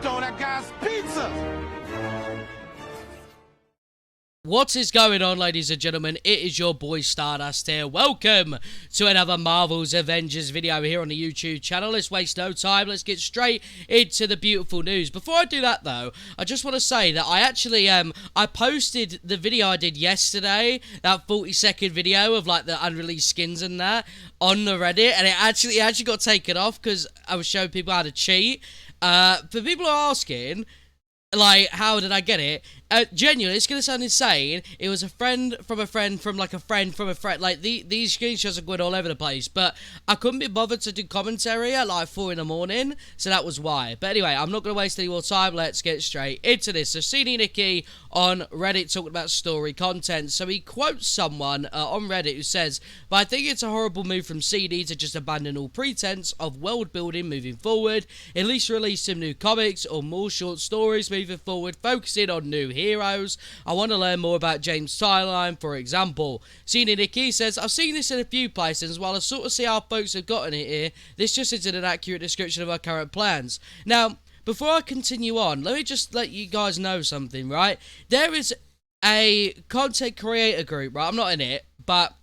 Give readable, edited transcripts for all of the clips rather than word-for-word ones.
stole that guy's pizza. What is going on, ladies and gentlemen? It is your boy Stardust here. Welcome to another Marvel's Avengers video here on the YouTube channel. Let's waste no time. Let's get straight into the beautiful news. Before I do that, though, I just want to say that I actually, I posted the video I did yesterday, that 40-second video of, like, the unreleased skins and that, on the Reddit, and it actually got taken off because I was showing people how to cheat. For people who are asking, like, how did I get it? Genuinely, it's gonna sound insane. It was a friend from a friend from, like, a friend from a friend. Like, these screenshots are going all over the place. But I couldn't be bothered to do commentary at, like, 4 in the morning. So that was why. But anyway, I'm not gonna waste any more time. Let's get straight into this. So, CD Nicky on Reddit talking about story content. So, he quotes someone on Reddit who says, "But I think it's a horrible move from CD to just abandon all pretense of world building moving forward. At least release some new comics or more short stories moving forward, focusing on new heroes. I want to learn more about James' timeline, for example." CD Nicky says, "I've seen this in a few places. While I sort of see how folks have gotten it here, this just isn't an accurate description of our current plans." Now, before I continue on, let me just let you guys know something, right? There is a content creator group, right? I'm not in it, but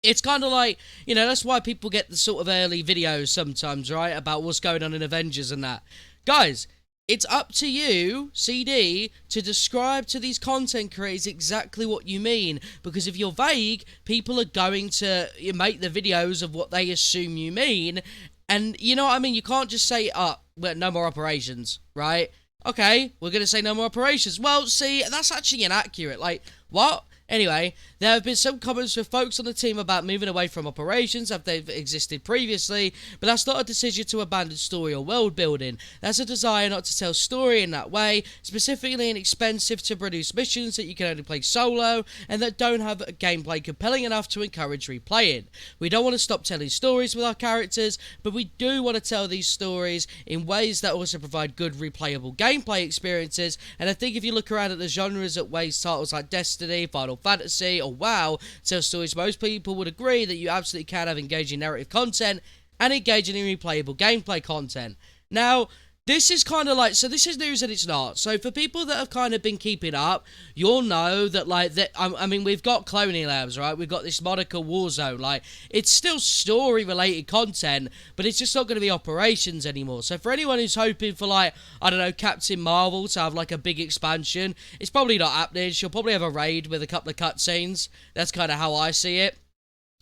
it's kind of like, you know, that's why people get the sort of early videos sometimes, right? About what's going on in Avengers and that. Guys, it's up to you, CD, to describe to these content creators exactly what you mean. Because if you're vague, people are going to make the videos of what they assume you mean. And, you know what I mean? You can't just say, well, no more operations, right? Okay, we're going to say no more operations. Well, see, that's actually inaccurate. Like, what? Anyway, there have been some comments from folks on the team about moving away from operations if they've existed previously, but that's not a decision to abandon story or world building. That's a desire not to tell story in that way, specifically inexpensive to produce missions that you can only play solo and that don't have a gameplay compelling enough to encourage replaying. We don't want to stop telling stories with our characters, but we do want to tell these stories in ways that also provide good replayable gameplay experiences. And I think if you look around at the genres at ways titles like Destiny, Final Fantasy, or WoW tell stories, most people would agree that you absolutely can have engaging narrative content and engaging in replayable gameplay content. Now, this is kind of like, so this is news and it's not. So for people that have kind of been keeping up, you'll know that, like, I mean, we've got Cloning Labs, right? We've got this Monica Warzone. Like, it's still story-related content, but it's just not going to be operations anymore. So for anyone who's hoping for, like, I don't know, Captain Marvel to have, like, a big expansion, it's probably not happening. She'll probably have a raid with a couple of cutscenes. That's kind of how I see it.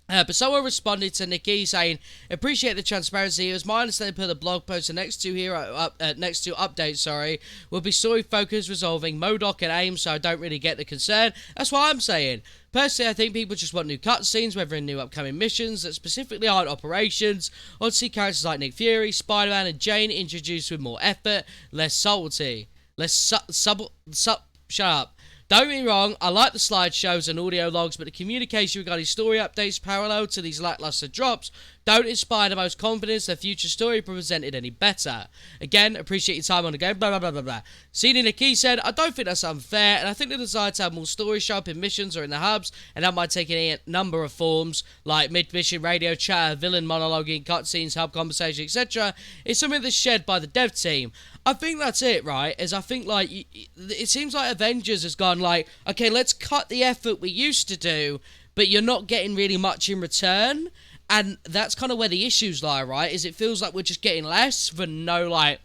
But someone responded to Nicky saying, "Appreciate the transparency. It was my understanding per the blog post the next two updates, will be story focused, resolving MODOK and AIM, so I don't really get the concern." That's what I'm saying. Personally, I think people just want new cutscenes, whether in new upcoming missions that specifically aren't operations, or to see characters like Nick Fury, Spider-Man, and Jane introduced with more effort, less subtlety. Shut up. Don't get me wrong, I like the slideshows and audio logs, but the communication regarding story updates parallel to these lackluster drops don't inspire the most confidence the future story presented any better. Again, appreciate your time on the game, blah, blah, blah, blah, blah. CD Nicky said, "I don't think that's unfair, and I think the desire to have more stories show up in missions or in the hubs, and that might take any number of forms, like mid-mission radio chat, villain monologuing, cutscenes, hub conversation, etc., is something that's shared by the dev team." I think that's it, right? As I think, like, it seems like Avengers has gone like, okay, let's cut the effort we used to do, but you're not getting really much in return. And that's kind of where the issues lie, right? Is it feels like we're just getting less for no, like,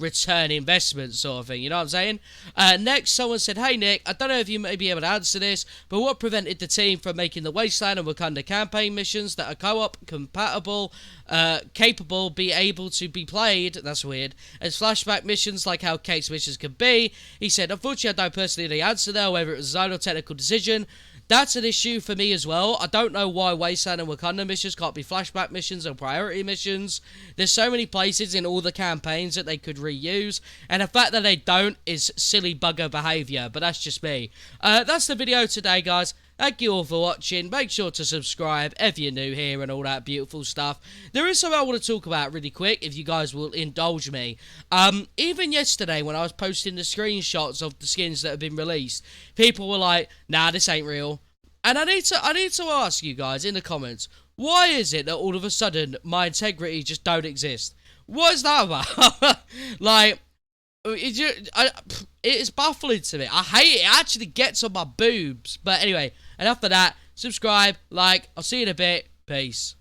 return investment sort of thing, you know what I'm saying? Next, someone said, "Hey Nick, I don't know if you may be able to answer this, but what prevented the team from making the Wasteland and Wakanda campaign missions that are co-op compatible, capable, be able to be played," that's weird, "as flashback missions like how Kate's missions could be?" He said, "Unfortunately, I don't personally know the answer there, whether it was a design or technical decision. That's an issue for me as well. I don't know why Wasteland and Wakanda missions can't be flashback missions or priority missions. There's so many places in all the campaigns that they could reuse, and the fact that they don't is silly bugger behaviour, but that's just me." That's the video today, guys. Thank you all for watching. Make sure to subscribe if you're new here and all that beautiful stuff. There is something I want to talk about really quick, if you guys will indulge me. Even yesterday when I was posting the screenshots of the skins that have been released, people were like, "Nah, this ain't real." And I need to ask you guys in the comments, why is it that all of a sudden my integrity just don't exist? What is that about? Like, It's baffling to me. I hate it. It actually gets on my boobs. But anyway, enough of that. Subscribe, like. I'll see you in a bit. Peace.